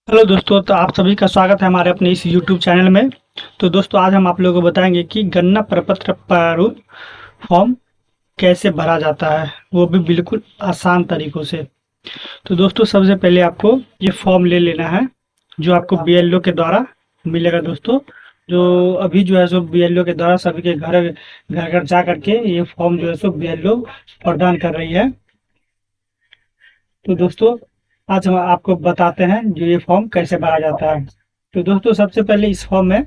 Hello दोस्तों, तो आप सभी का स्वागत है हमारे अपने इस यूट्यूब चैनल में। तो दोस्तों, आज हम आप लोगों को बताएंगे कि गन्ना प्रपत्र प्रारूप फॉर्म कैसे भरा जाता है, वो भी बिल्कुल आसान तरीकों से। तो दोस्तों, सबसे पहले आपको ये फॉर्म ले लेना है जो आपको बीएलओ के द्वारा मिलेगा। दोस्तों, जो अभी जो है सो बीएलओ के द्वारा सभी के घर घर घर जा करके ये फॉर्म जो है सो बीएलओ प्रदान कर रही है। तो दोस्तों, आज हम आपको बताते हैं जो ये फॉर्म कैसे भरा जाता है। तो दोस्तों, सबसे पहले इस फॉर्म में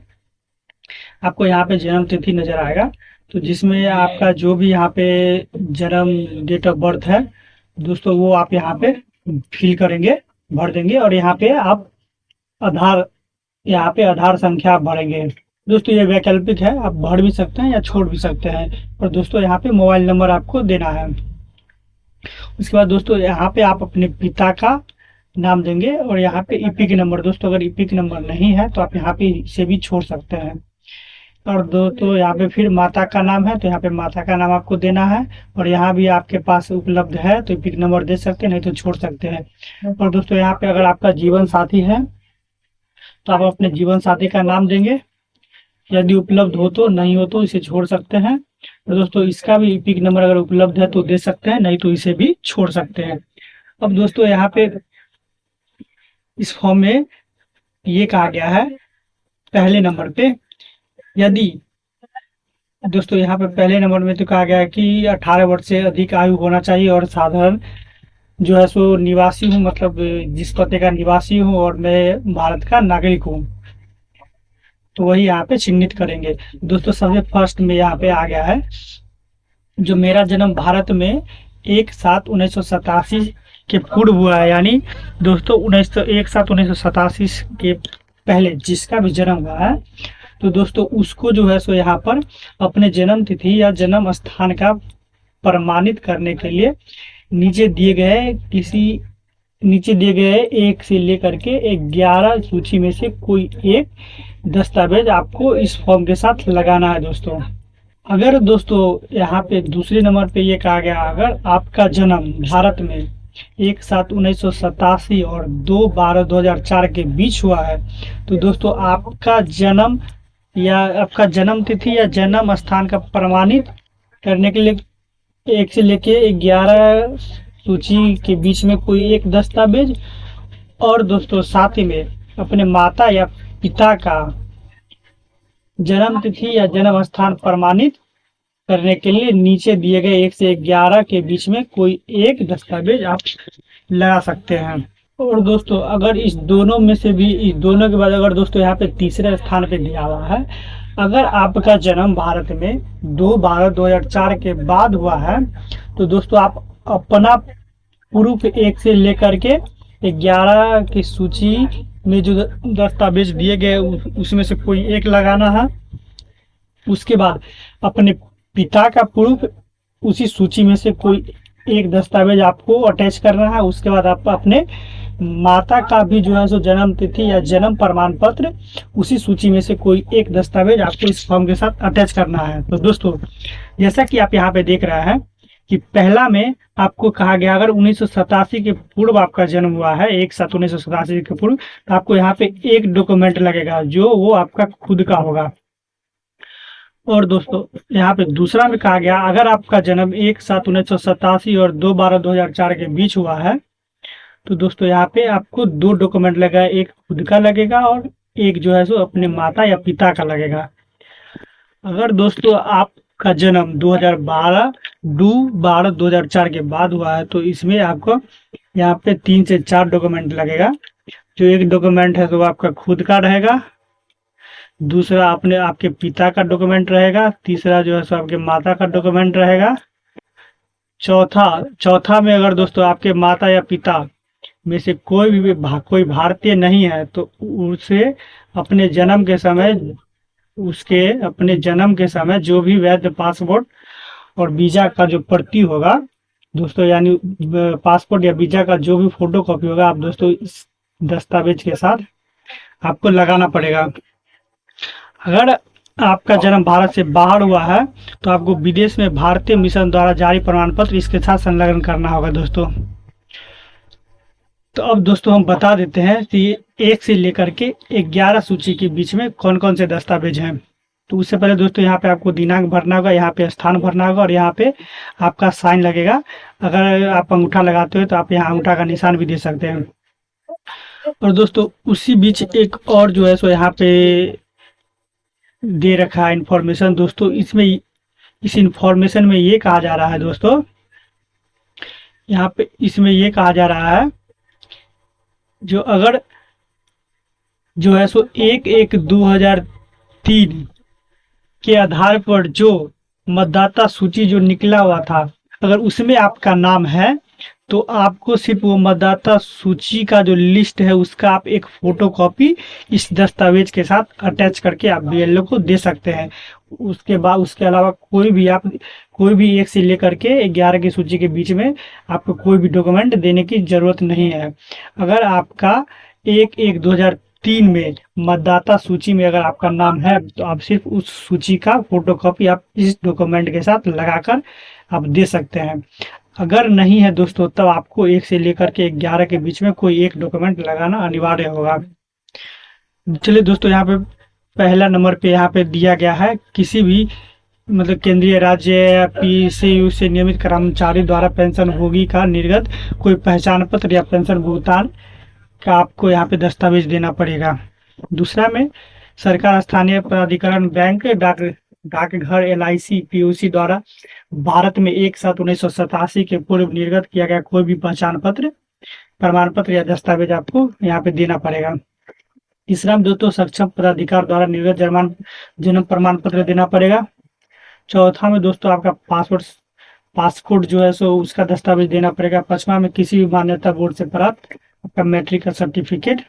आपको यहाँ पे जन्म तिथि नजर आएगा, तो जिसमें आपका जो भी यहाँ पे जन्म डेट ऑफ बर्थ है दोस्तों, वो आप यहाँ पे फिल करेंगे, भर देंगे। और यहाँ पे आप आधार यहाँ पे आधार संख्या आप भरेंगे। दोस्तों, ये वैकल्पिक है, आप भर भी सकते हैं या छोड़ भी सकते हैं। और दोस्तों, यहाँ पे मोबाइल नंबर आपको देना है। उसके बाद दोस्तों, यहाँ पे आप अपने पिता का नाम देंगे और यहाँ पे ईपिक नंबर। दोस्तों, अगर ईपिक नंबर नहीं है तो आप यहाँ पे इसे भी छोड़ सकते हैं। और दोस्तों, यहाँ पे फिर माता का नाम है तो यहाँ पे माता का नाम आपको देना है। और यहाँ भी आपके पास उपलब्ध है तो ईपिक नंबर दे सकते हैं, नहीं तो छोड़ सकते हैं। और दोस्तों, यहाँ पे अगर आपका जीवन साथी है तो आप अपने जीवन साथी का नाम देंगे, यदि उपलब्ध हो तो, नहीं हो तो इसे छोड़ सकते हैं। और दोस्तों, इसका भी ईपिक नंबर अगर उपलब्ध है तो दे सकते हैं, नहीं तो इसे भी छोड़ सकते हैं। अब दोस्तों, यहाँ पे इस फॉर्म में ये कहा गया है पहले नंबर पे, यदि दोस्तों यहाँ पे पहले नंबर में तो कहा गया है कि 18 वर्ष से अधिक आयु होना चाहिए और साधारण जो है सो निवासी हूँ, मतलब जिस पते का निवासी हूँ और मैं भारत का नागरिक हूँ, तो वही यहाँ पे चिन्हित करेंगे। दोस्तों, सबसे फर्स्ट में यहाँ पे आ गया है जो मेरा जन्म भारत में 1/7/1987 के पूर्व हुआ है, यानी दोस्तों 1/7/1987 के पहले जिसका भी जन्म हुआ है, तो दोस्तों उसको जो है सो यहाँ पर अपने जन्म तिथि या जन्म स्थान का प्रमाणित करने के लिए नीचे दिए गए एक से लेकर के 11 सूची में से कोई एक दस्तावेज आपको इस फॉर्म के साथ लगाना है। दोस्तों, अगर दोस्तों यहाँ पे दूसरे नंबर पे ये कहा गया, अगर आपका जन्म भारत में 1/7/1987 और 2/12/2004 के बीच हुआ है, तो दोस्तों आपका जन्म तिथि या जन्म स्थान का प्रमाणित करने के लिए 1 से लेके 11 सूची के बीच में कोई एक दस्तावेज, और दोस्तों साथ ही में अपने माता या पिता का जन्म तिथि या जन्म स्थान प्रमाणित करने के लिए नीचे दिए गए 1 से 11 के बीच में कोई एक दस्तावेज आप लगा सकते हैं। और दोस्तों, अगर इस दोनों में से भी, इस दोनों के बाद अगर दोस्तों यहाँ पे तीसरे स्थान पे दिया हुआ है, अगर आपका जन्म भारत में 2/12/2004 के बाद हुआ है, तो दोस्तों आप अपना प्रूफ 1 से लेकर के 11 की सूची में जो दस्तावेज दिए गए उसमें से कोई एक लगाना है। उसके बाद अपने पिता का प्रूफ, उसी सूची में से कोई एक दस्तावेज आपको अटैच करना है। उसके बाद आप अपने माता का भी जो है सो जन्म तिथि या जन्म प्रमाण पत्र, उसी सूची में से कोई एक दस्तावेज आपको इस फॉर्म के साथ अटैच करना है। तो दोस्तों, जैसा कि आप यहाँ पे देख रहे हैं कि पहला में आपको कहा गया अगर 1987 के पूर्व आपका जन्म हुआ है, 1/7/1987 के पूर्व, तो आपको यहाँ पे एक डॉक्यूमेंट लगेगा जो वो आपका खुद का होगा। और दोस्तों, यहाँ पे दूसरा में कहा गया अगर आपका जन्म 1/7/1987 और 2/12/2004 के बीच हुआ है, तो दोस्तों यहाँ पे आपको 2 डॉक्यूमेंट लगेगा, एक खुद का लगेगा और एक जो है सो अपने माता या पिता का लगेगा। अगर दोस्तों आपका जन्म 2/12/2004 के बाद हुआ है, तो इसमें आपको यहाँ पे 3 से 4 डॉक्यूमेंट लगेगा। जो एक डॉक्यूमेंट है तो आपका खुद का रहेगा, दूसरा अपने आपके पिता का डॉक्यूमेंट रहेगा, तीसरा जो है सो आपके माता का डॉक्यूमेंट रहेगा, चौथा में अगर दोस्तों आपके माता या पिता में से कोई भारतीय नहीं है, तो उसे अपने जन्म के समय जो भी वैध पासपोर्ट और वीजा का जो प्रति होगा दोस्तों, यानी पासपोर्ट या वीजा का जो भी फोटो कॉपी होगा, आप दोस्तों इस दस्तावेज के साथ आपको लगाना पड़ेगा। अगर आपका जन्म भारत से बाहर हुआ है, तो आपको विदेश में भारतीय मिशन द्वारा जारी प्रमाण पत्र इसके साथ संलग्न करना होगा। दोस्तों, तो अब दोस्तों हम बता देते हैं कि एक से लेकर के 11 सूची के बीच में कौन कौन से दस्तावेज हैं। तो उससे पहले दोस्तों यहाँ पे आपको दिनांक भरना होगा, यहाँ पे स्थान भरना होगा और यहाँ पे आपका साइन लगेगा। अगर आप अंगूठा लगाते हो तो आप यहाँ अंगूठा का निशान भी दे सकते हैं। और दोस्तों उसी बीच एक और जो है सो यहाँ पे दे रखा है इंफॉर्मेशन। दोस्तों इसमें इस इंफॉर्मेशन में ये कहा जा रहा है दोस्तों, यहाँ पे इसमें ये कहा जा रहा है जो अगर जो है सो 1/1/2003 के आधार पर जो मतदाता सूची जो निकला हुआ था, अगर उसमें आपका नाम है तो आपको सिर्फ वो मतदाता सूची का जो लिस्ट है उसका आप एक फोटो कॉपी इस दस्तावेज के साथ अटैच करके आप बीएलओ को दे सकते हैं। उसके बाद उसके अलावा कोई भी एक से लेकर के 11 की सूची के बीच में आपको कोई भी डॉक्यूमेंट देने की जरूरत नहीं है। अगर आपका 1/1/2003 में मतदाता सूची में अगर आपका नाम है तो आप सिर्फ उस सूची का फोटोकॉपी आप इस डॉक्यूमेंट के साथ लगाकर आप दे सकते हैं। अगर नहीं है दोस्तों तब आपको 1 से लेकर के 11 के बीच में कोई एक डॉक्यूमेंट लगाना अनिवार्य होगा। चलिए दोस्तों यहाँ पे पहला नंबर पे यहाँ पे दिया गया है किसी भी मतलब केंद्रीय राज्य या पीसीयू से नियमित कर्मचारी द्वारा पेंशनभोगी का निर्गत कोई पहचान पत्र या पेंशन भुगतान का आपको यहाँ पे दस्तावेज देना पड़ेगा। दूसरा में सरकार, स्थानीय प्राधिकरण, बैंक, डाकघर, एलआईसी, पीयूसी द्वारा भारत में 1/7/1987 के पूर्व निर्गत किया गया कोई भी पहचान पत्र, प्रमाण पत्र या दस्तावेज आपको यहाँ पे देना पड़ेगा। तीसरा में दोस्तों सक्षम पदाधिकार द्वारा निर्गत जन्म प्रमाण पत्र देना पड़ेगा। चौथा में दोस्तों आपका पासपोर्ट जो है सो उसका दस्तावेज देना पड़ेगा। पांचवा में किसी भी मान्यता बोर्ड से प्राप्त आपका मैट्रिक का सर्टिफिकेट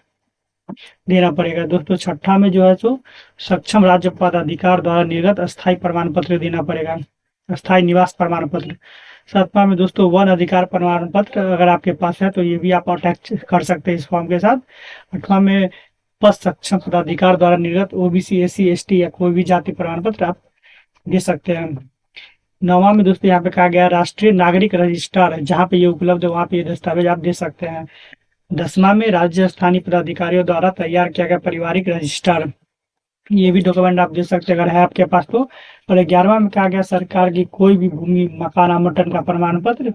देना पड़ेगा। दोस्तों छठा में जो है सो सक्षम राज्य पदाधिकार द्वारा निर्गत अस्थायी प्रमाण पत्र देना पड़ेगा, अस्थायी निवास प्रमाण पत्र। सातवां में दोस्तों वन अधिकार प्रमाण पत्र अगर आपके पास है तो ये भी आप अटैच कर सकते हैं इस फॉर्म के साथ। आठवां में पद सक्षम पदाधिकार द्वारा निर्गत ओबीसी, एससी, एसटी या कोई भी जाति प्रमाण पत्र आप दे सकते हैं। नौवां में दोस्तों यहाँ पे कहा गया राष्ट्रीय नागरिक रजिस्टर, जहाँ पे ये उपलब्ध है वहाँ पे ये दस्तावेज आप दे सकते हैं। 10वां में राज्य स्थानीय पदाधिकारियों द्वारा तैयार किया गया पारिवारिक रजिस्टर, ये भी डॉक्यूमेंट आप दे सकते हैं अगर है आपके पास तो। और 11वां में कहा गया सरकार की कोई भी भूमि मकान आवंटन का प्रमाण पत्र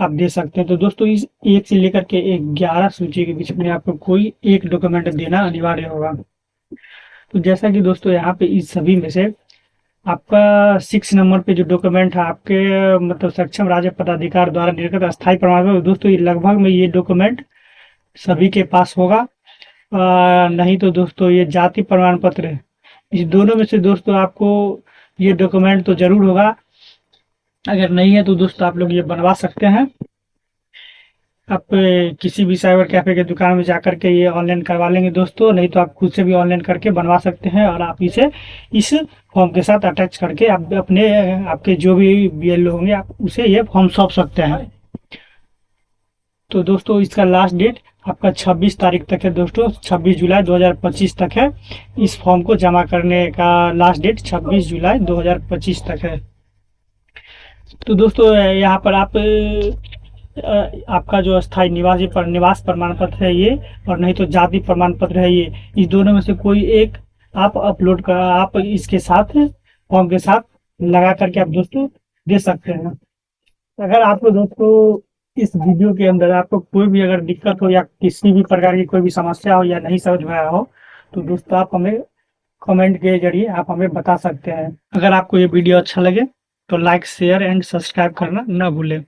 आप दे सकते हैं। तो दोस्तों इस 1 से लेकर के 11 सूची के बीच में आपको कोई एक डॉक्यूमेंट देना अनिवार्य होगा। तो जैसा कि दोस्तों यहाँ पे इस सभी में से आपका 6 नंबर पे जो डॉक्यूमेंट है आपके मतलब सक्षम राज्य पदाधिकार द्वारा निर्गत अस्थायी प्रमाण पत्र, दोस्तों ये लगभग में ये डॉक्यूमेंट सभी के पास होगा। नहीं तो दोस्तों ये जाति प्रमाण पत्र है, इस दोनों में से दोस्तों आपको ये डॉक्यूमेंट तो जरूर होगा। अगर नहीं है तो दोस्तों आप लोग ये बनवा सकते हैं। आप किसी भी साइबर कैफे के दुकान में जाकर के ये ऑनलाइन करवा लेंगे दोस्तों, नहीं तो आप खुद से भी ऑनलाइन करके बनवा सकते हैं और आप इसे इस फॉर्म के साथ अटैच करके आप अपने आपके जो भी बीएलओ होंगे आप उसे ये फॉर्म सौंप सकते हैं। तो दोस्तों इसका लास्ट डेट आपका 26 तारीख तक है दोस्तों, 26 जुलाई 2025 तक है। इस फॉर्म को जमा करने का लास्ट डेट 26 जुलाई 2025 तक है। तो दोस्तों यहाँ पर आप आपका जो अस्थायी निवास प्रमाण पत्र है ये, और नहीं तो जाति प्रमाण पत्र है ये, इस दोनों में से कोई एक आप अपलोड कर आप इसके साथ फॉर्म के साथ लगा करके आप दोस्तों दे सकते हैं। अगर आपको दोस्तों इस वीडियो के अंदर आपको कोई भी अगर दिक्कत हो या किसी भी प्रकार की कोई भी समस्या हो या नहीं समझ में आया हो तो दोस्तों आप हमें कमेंट के जरिए आप हमें बता सकते हैं। अगर आपको ये वीडियो अच्छा लगे तो लाइक, शेयर एंड सब्सक्राइब करना ना भूलें।